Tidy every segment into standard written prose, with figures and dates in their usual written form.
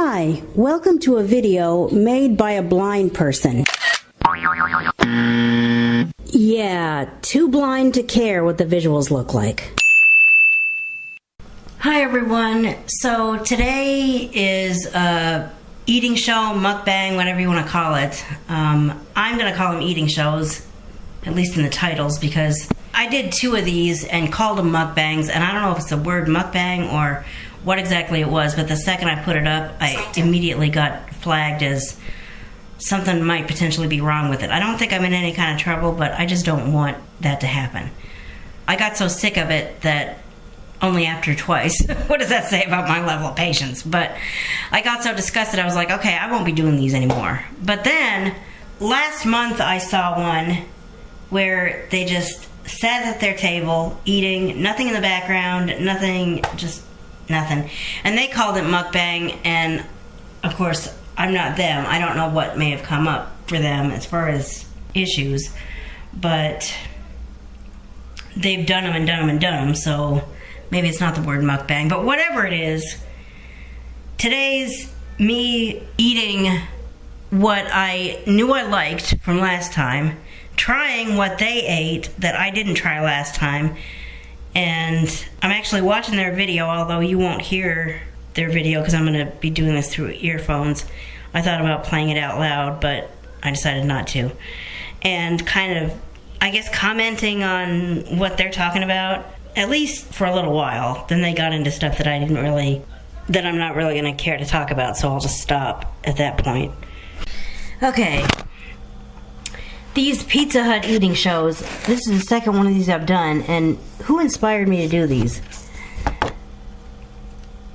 Hi, welcome to a video made by a blind person. Yeah, too blind to care what the visuals look like. Hi everyone, so today is a eating show, mukbang, whatever you want to call it. I'm going to call them eating shows, at least in the titles, because I did 2 of these and called them mukbangs, and I don't know if it's the word mukbang or what exactly it was, but the second I put it up, I immediately got flagged as something might potentially be wrong with it. I don't think I'm in any kind of trouble, but I just don't want that to happen. I got so sick of it that only after twice. What does that say about my level of patience? But I got so disgusted, I was like, okay, I won't be doing these anymore. But then, last month I saw one where they just sat at their table, eating, nothing in the background, nothing, just nothing. And they called it mukbang, and of course, I'm not them. I don't know what may have come up for them as far as issues, but they've done them and done them and done them, so maybe it's not the word mukbang, but whatever it is, today's me eating what I knew I liked from last time, trying what they ate that I didn't try last time, and I'm actually watching their video, although you won't hear their video because I'm going to be doing this through earphones. I thought about playing it out loud, but I decided not to. And kind of, I guess, commenting on what they're talking about, at least for a little while. Then they got into stuff that I'm not really going to care to talk about, so I'll just stop at that point. Okay. These Pizza Hut eating shows, this is the second one of these I've done, and who inspired me to do these?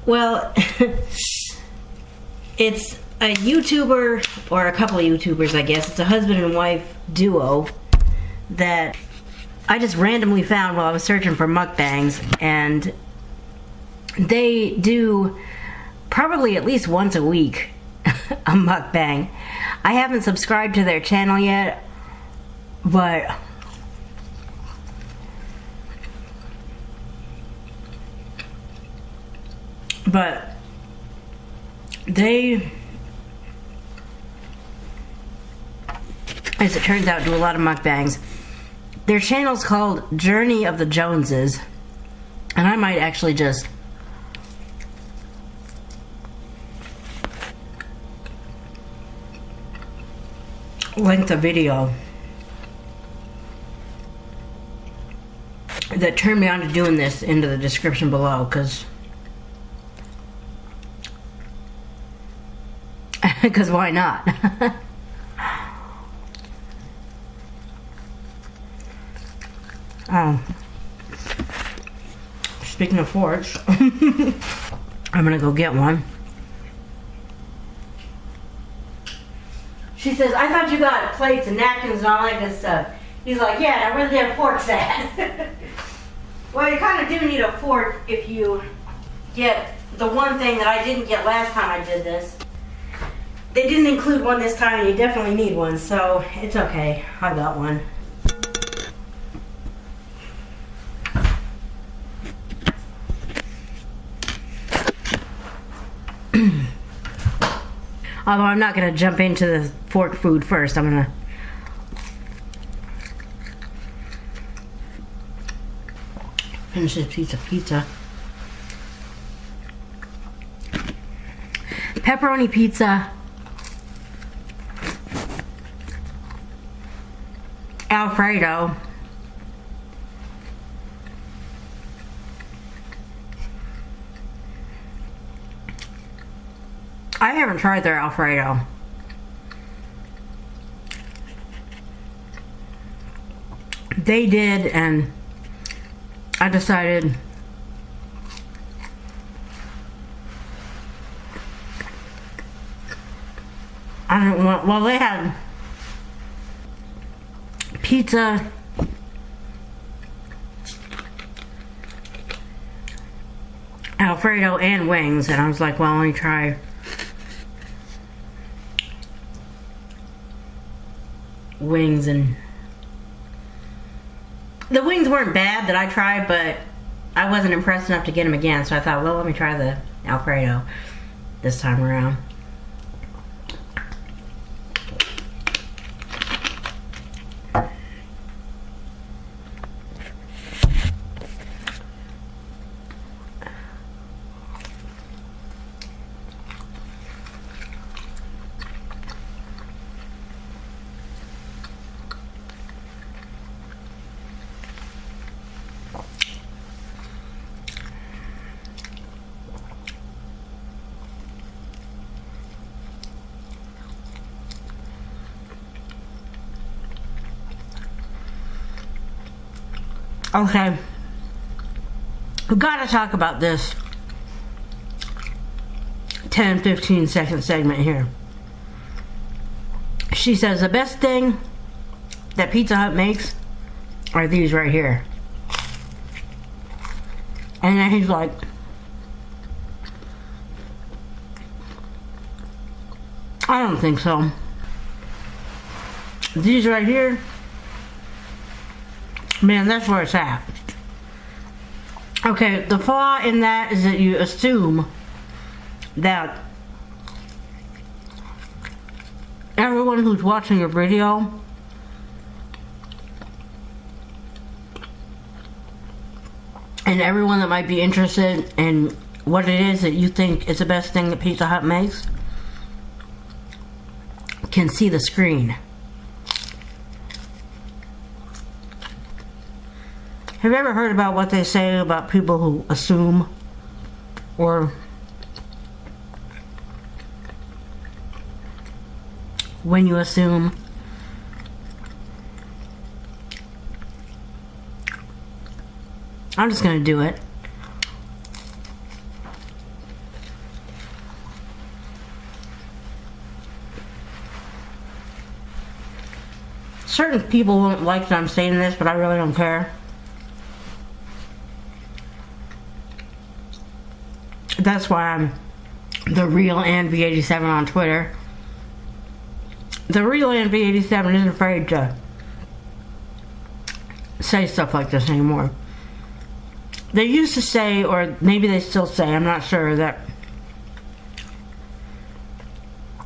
Well, it's a YouTuber, or a couple of YouTubers, I guess. It's a husband and wife duo that I just randomly found while I was searching for mukbangs, and they do probably at least once a week a mukbang. I haven't subscribed to their channel yet, but they, as it turns out, do a lot of mukbangs. Their channel's called Journey of the Joneses, and I might actually just link the video that turned me on to doing this into the description below, because why not? Oh, speaking of forks, I'm gonna go get one. She says, I thought you got plates and napkins and all that good stuff. He's like, yeah, now where the damn forks at? Well, you kind of do need a fork if you get the one thing that I didn't get last time I did this. They didn't include one this time, and you definitely need one, so it's okay. I got one. Although I'm not going to jump into the fork food first. I'm going to finish this piece of pizza. Pepperoni pizza. Alfredo. I haven't tried their Alfredo. They did, and I decided I don't want, well, they had pizza, Alfredo, and wings, and I was like, well, let me try wings. And the wings weren't bad that I tried, but I wasn't impressed enough to get them again, so I thought, well, let me try the Alfredo. this time around. Okay, we've got to talk about this 10-15 second segment here. She says the best thing that Pizza Hut makes are these right here. And then he's like, I don't think so. These right here, man, that's where it's at. Okay, the flaw in that is that you assume that everyone who's watching your video and everyone that might be interested in what it is that you think is the best thing that Pizza Hut makes can see the screen. Have you ever heard about what they say about people who assume, or when you assume? I'm just gonna do it. Certain people won't like that I'm saying this, but I really don't care. That's why I'm the real NV87 on Twitter. The real NV87 isn't afraid to say stuff like this anymore. They used to say, or maybe they still say, I'm not sure, that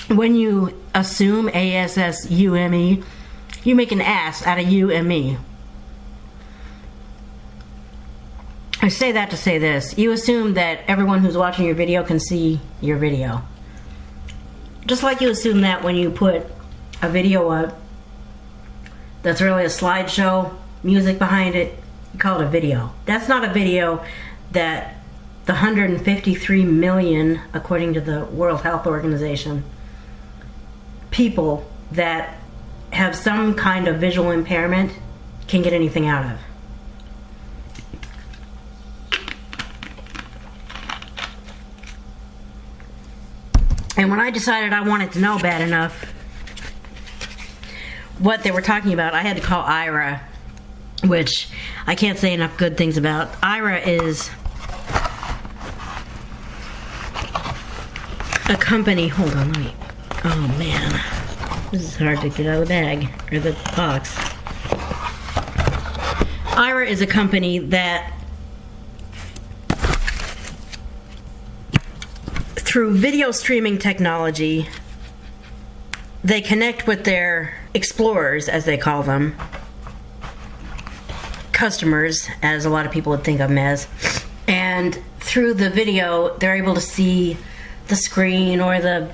when you assume, A-S-S-U-M-E, you make an ass out of U-M-E. I say that to say this. You assume that everyone who's watching your video can see your video. Just like you assume that when you put a video up that's really a slideshow, music behind it, you call it a video. That's not a video that the 153 million, according to the World Health Organization, people that have some kind of visual impairment can get anything out of. And when I decided I wanted to know bad enough what they were talking about, I had to call Ira, which I can't say enough good things about. Ira is a company. Hold on, let me. Oh man, this is hard to get out of the bag or the box. Ira is a company that, through video streaming technology, they connect with their explorers, as they call them, customers, as a lot of people would think of them as, and through the video they're able to see the screen or the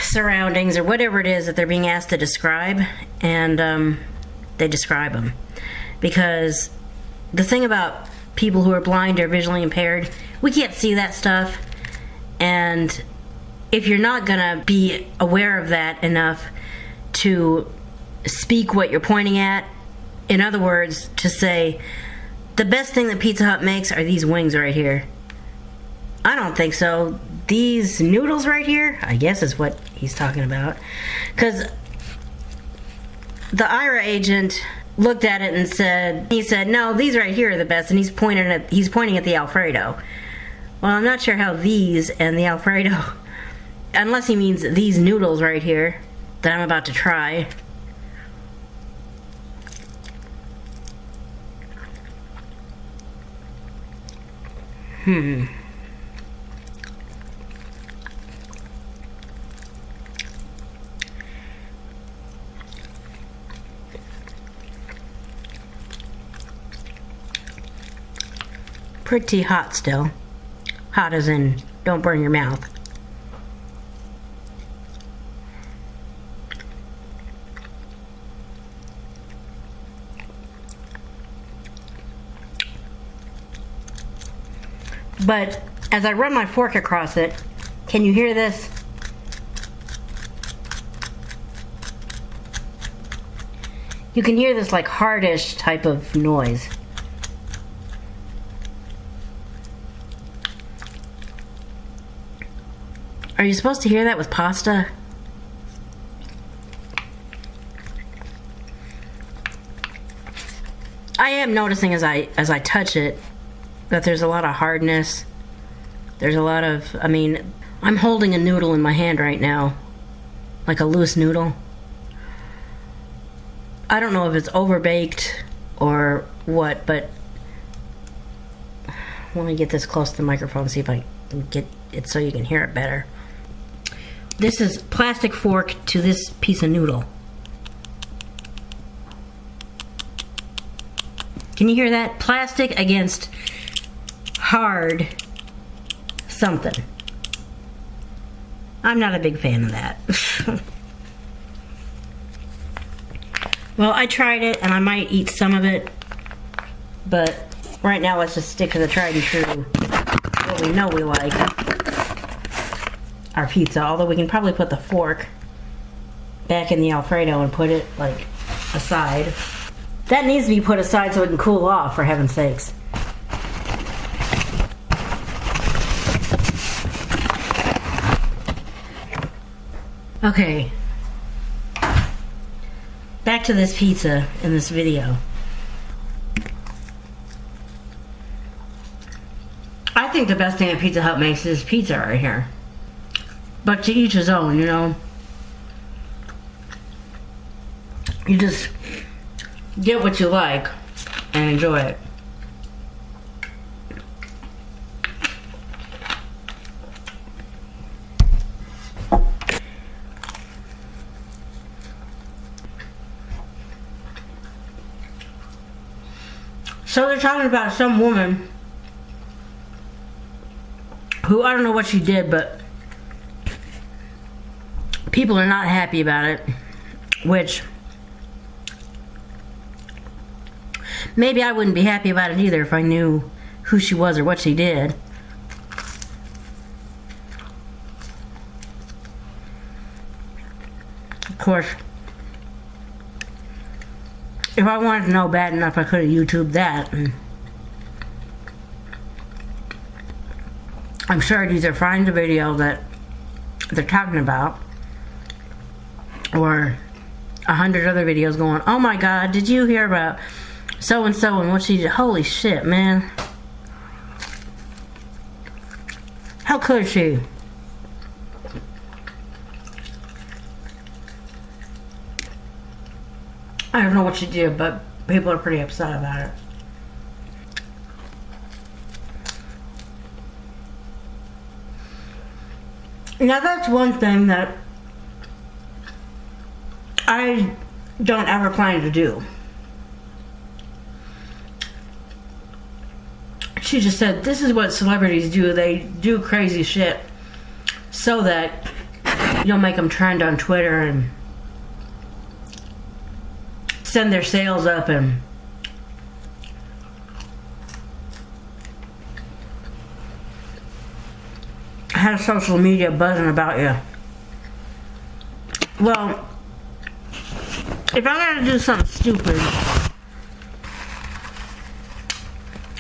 surroundings or whatever it is that they're being asked to describe, and they describe them. Because the thing about people who are blind or visually impaired, we can't see that stuff. And if you're not gonna be aware of that enough to speak what you're pointing at, in other words, to say, the best thing that Pizza Hut makes are these wings right here. I don't think so. These noodles right here, I guess is what he's talking about. Because the IRA agent looked at it and said, no, these right here are the best, and he's pointing at the Alfredo. Well, I'm not sure how these and the Alfredo, unless he means these noodles right here that I'm about to try. pretty hot still. Hot as in, don't burn your mouth. But as I run my fork across it, can you hear this? You can hear this like hardish type of noise. Are you supposed to hear that with pasta? I am noticing as I touch it that there's a lot of hardness. There's a lot of, I mean, I'm holding a noodle in my hand right now, like a loose noodle. I don't know if it's overbaked or what, but let me get this close to the microphone and see if I can get it so you can hear it better. This is plastic fork to this piece of noodle. Can you hear that? Plastic against hard something. I'm not a big fan of that. Well, I tried it and I might eat some of it, but right now let's just stick to the tried and true, what we know we like, our pizza. Although we can probably put the fork back in the Alfredo and put it like aside. That needs to be put aside so it can cool off, for heaven's sakes. Okay. Back to this pizza in this video. I think the best thing that Pizza Hut makes is pizza right here. But to each his own, you know. You just get what you like and enjoy it. So they're talking about some woman who, I don't know what she did, but people are not happy about it, which maybe I wouldn't be happy about it either if I knew who she was or what she did. Of course, if I wanted to know bad enough, I could have YouTubed that. And I'm sure I'd either find the video that they're talking about or 100 other videos going, oh my god, did you hear about so-and-so and what she did? Holy shit, man. How could she? I don't know what she did, but people are pretty upset about it. Now that's one thing that I don't ever plan to do. She just said, this is what celebrities do. They do crazy shit so that you'll make them trend on Twitter and send their sales up and have social media buzzing about you. Well, if I gotta do something stupid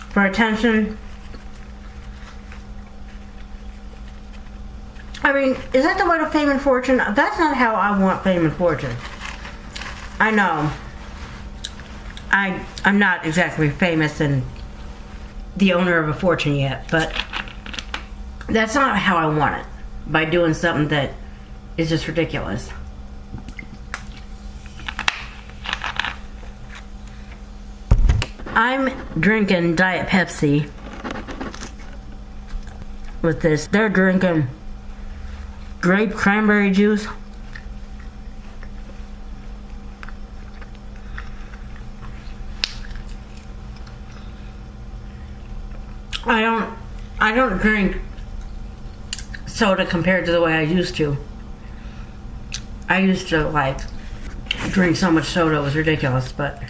for attention, I mean, is that the way to fame and fortune? That's not how I want fame and fortune. I know I'm not exactly famous and the owner of a fortune yet, but that's not how I want it, by doing something that is just ridiculous. I'm drinking Diet Pepsi with this. They're drinking grape cranberry juice. I don't drink soda compared to the way I used to. I used to like drink so much soda, it was ridiculous, but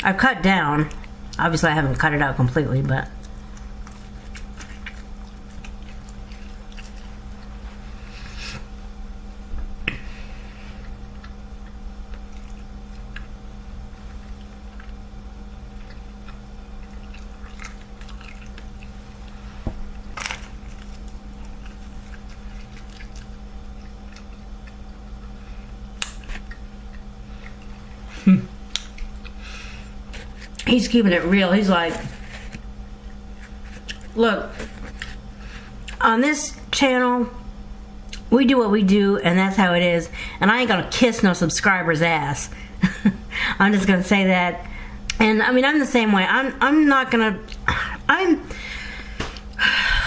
I've cut down. Obviously I haven't cut it out completely, but he's keeping it real. He's like, look, on this channel, we do what we do, and that's how it is. And I ain't gonna kiss no subscriber's ass. I'm just gonna say that. And I mean, I'm the same way. I'm not gonna.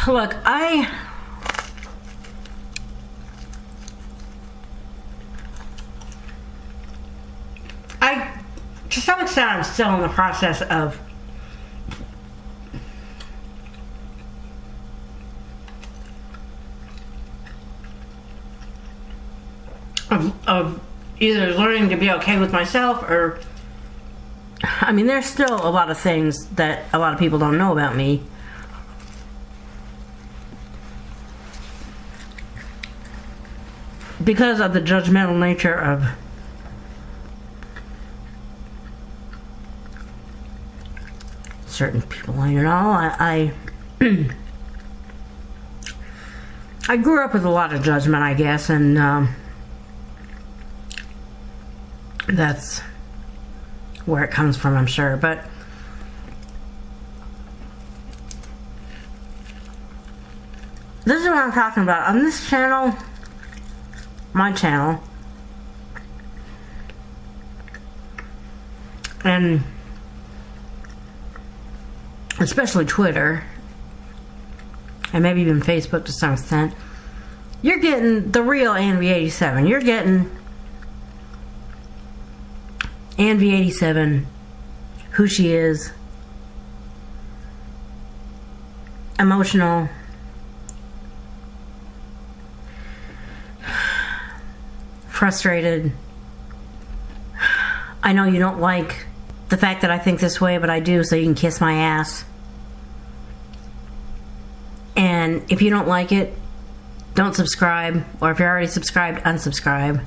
Look, to some extent, I'm still in the process of either learning to be okay with myself, or I mean, there's still a lot of things that a lot of people don't know about me. Because of the judgmental nature of certain people, you know, I grew up with a lot of judgment, I guess, and that's where it comes from, I'm sure. But this is what I'm talking about. On this channel, my channel, and especially Twitter, and maybe even Facebook to some extent, you're getting the real Anvi87. You're getting Anvi87, who she is, emotional, frustrated. I know you don't like the fact that I think this way, but I do, so you can kiss my ass. And if you don't like it, don't subscribe, or if you're already subscribed, unsubscribe.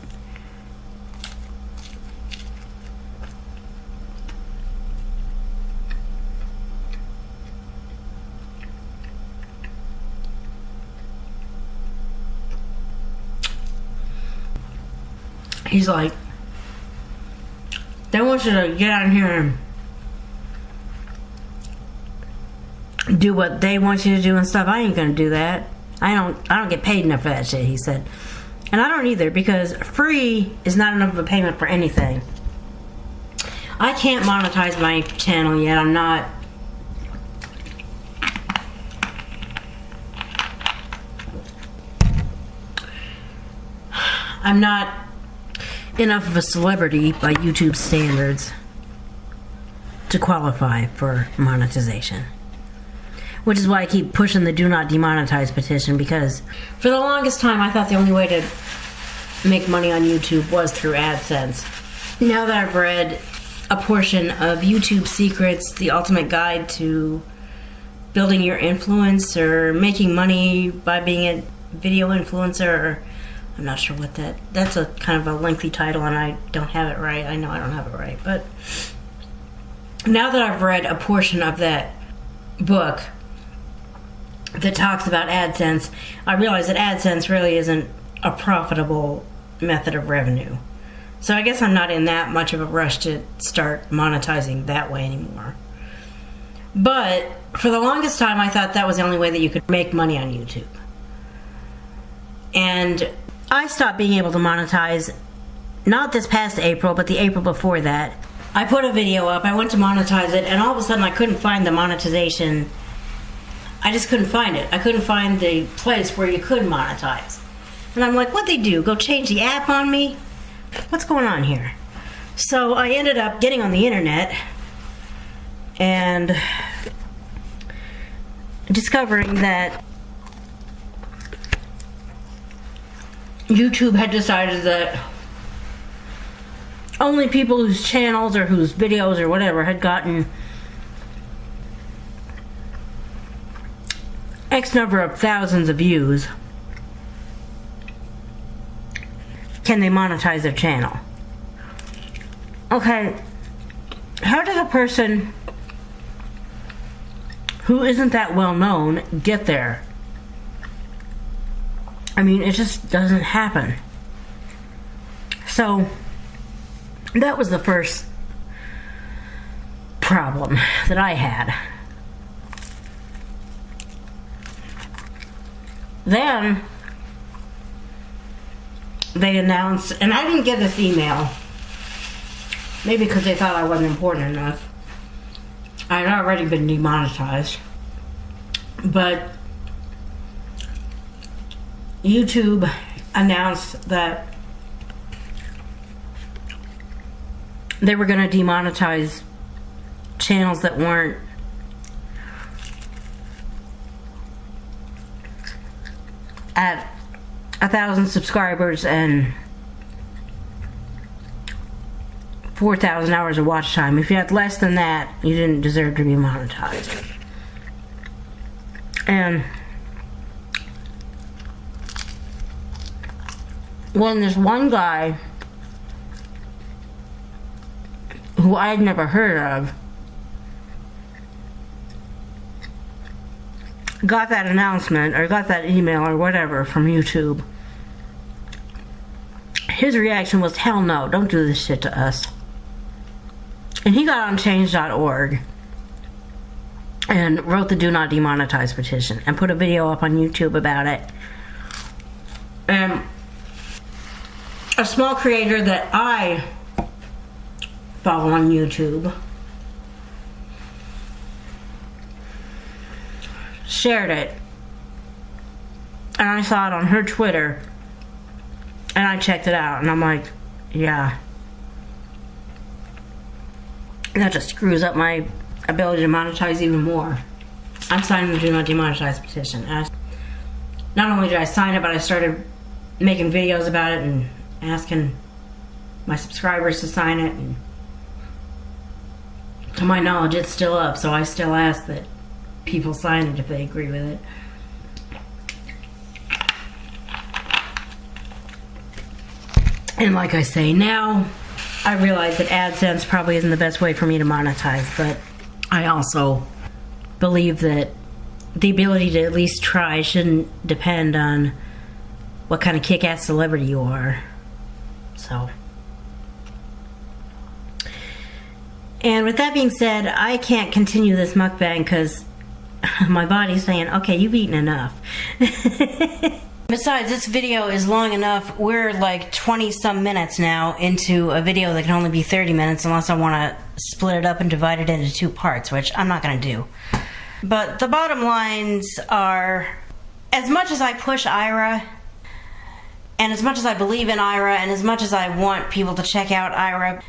He's like, they want you to get out here and do what they want you to do and stuff. I ain't gonna do that. I don't get paid enough for that shit, he said. And I don't either, because free is not enough of a payment for anything. I can't monetize my channel yet. I'm not enough of a celebrity by YouTube standards to qualify for monetization. Which is why I keep pushing the do not demonetize petition, because for the longest time I thought the only way to make money on YouTube was through AdSense. Now that I've read a portion of YouTube Secrets, the ultimate guide to building your influence or making money by being a video influencer, or I'm not sure what that's a kind of a lengthy title, and I don't have it right. I know I don't have it right, but now that I've read a portion of that book that talks about AdSense, I realize that AdSense really isn't a profitable method of revenue. So I guess I'm not in that much of a rush to start monetizing that way anymore. But for the longest time I thought that was the only way that you could make money on YouTube. And I stopped being able to monetize, not this past April, but the April before that. I put a video up, I went to monetize it, and all of a sudden I couldn't find the monetization. I just couldn't find it. I couldn't find the place where you could monetize. And I'm like, what'd they do? Go change the app on me? What's going on here? So I ended up getting on the internet and discovering that YouTube had decided that only people whose channels or whose videos or whatever had gotten X number of thousands of views can they monetize their channel. Okay, how does a person who isn't that well known get there? I mean, it just doesn't happen. So that was the first problem that I had. Then they announced, and I didn't get this email, maybe because they thought I wasn't important enough. I had already been demonetized, but YouTube announced that they were going to demonetize channels that weren't at 1,000 subscribers and 4,000 hours of watch time. If you had less than that, you didn't deserve to be monetized. And when this one guy who I had never heard of got that announcement or got that email or whatever from YouTube, his reaction was, hell no, don't do this shit to us. And he got on change.org and wrote the do not demonetize petition and put a video up on YouTube about it. And a small creator that I follow on YouTube shared it, and I saw it on her Twitter, and I checked it out, and I'm like, yeah, that just screws up my ability to monetize even more. I'm signing the do not demonetize petition. And not only did I sign it, but I started making videos about it and asking my subscribers to sign it, and to my knowledge it's still up, so I still ask that people sign it if they agree with it. And like I say, now I realize that AdSense probably isn't the best way for me to monetize, but I also believe that the ability to at least try shouldn't depend on what kind of kick-ass celebrity you are. So, and with that being said, I can't continue this mukbang because my body's saying, okay, you've eaten enough. Besides, this video is long enough. We're like 20 some minutes now into a video that can only be 30 minutes unless I want to split it up and divide it into 2 parts, which I'm not going to do. But the bottom lines are, as much as I push Ira, and as much as I believe in Ira, and as much as I want people to check out Ira,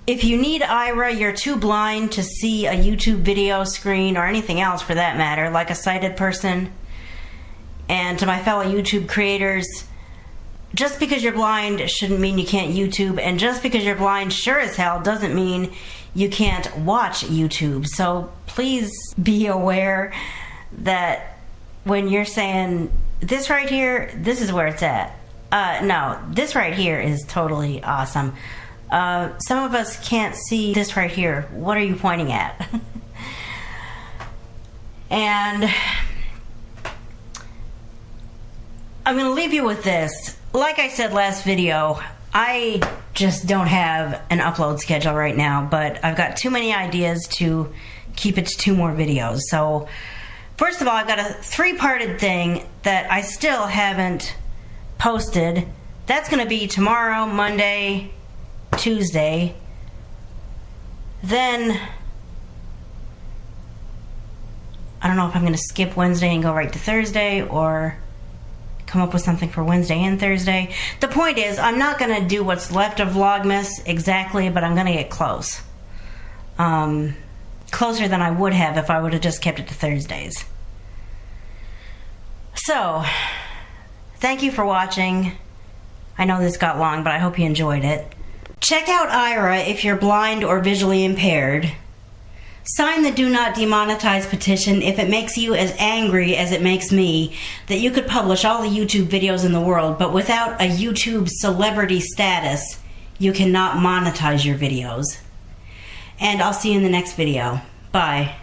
if you need Ira, you're too blind to see a YouTube video screen or anything else for that matter, like a sighted person. And to my fellow YouTube creators, just because you're blind shouldn't mean you can't YouTube, and just because you're blind sure as hell doesn't mean you can't watch YouTube. So please be aware that when you're saying this right here, this is where it's at. No, this right here is totally awesome. Some of us can't see this right here. What are you pointing at? And I'm going to leave you with this. Like I said last video, I just don't have an upload schedule right now, but I've got too many ideas to keep it to 2 more videos. So, first of all, I've got a 3-parted thing that I still haven't posted. That's going to be tomorrow, Monday, Tuesday. Then I don't know if I'm going to skip Wednesday and go right to Thursday, or come up with something for Wednesday and Thursday. The point is, I'm not going to do what's left of Vlogmas exactly, but I'm going to get close. Closer than I would have if I would have just kept it to Thursdays. So, thank you for watching. I know this got long, but I hope you enjoyed it. Check out Ira if you're blind or visually impaired. Sign the Do Not Demonetize petition if it makes you as angry as it makes me that you could publish all the YouTube videos in the world, but without a YouTube celebrity status, you cannot monetize your videos. And I'll see you in the next video. Bye.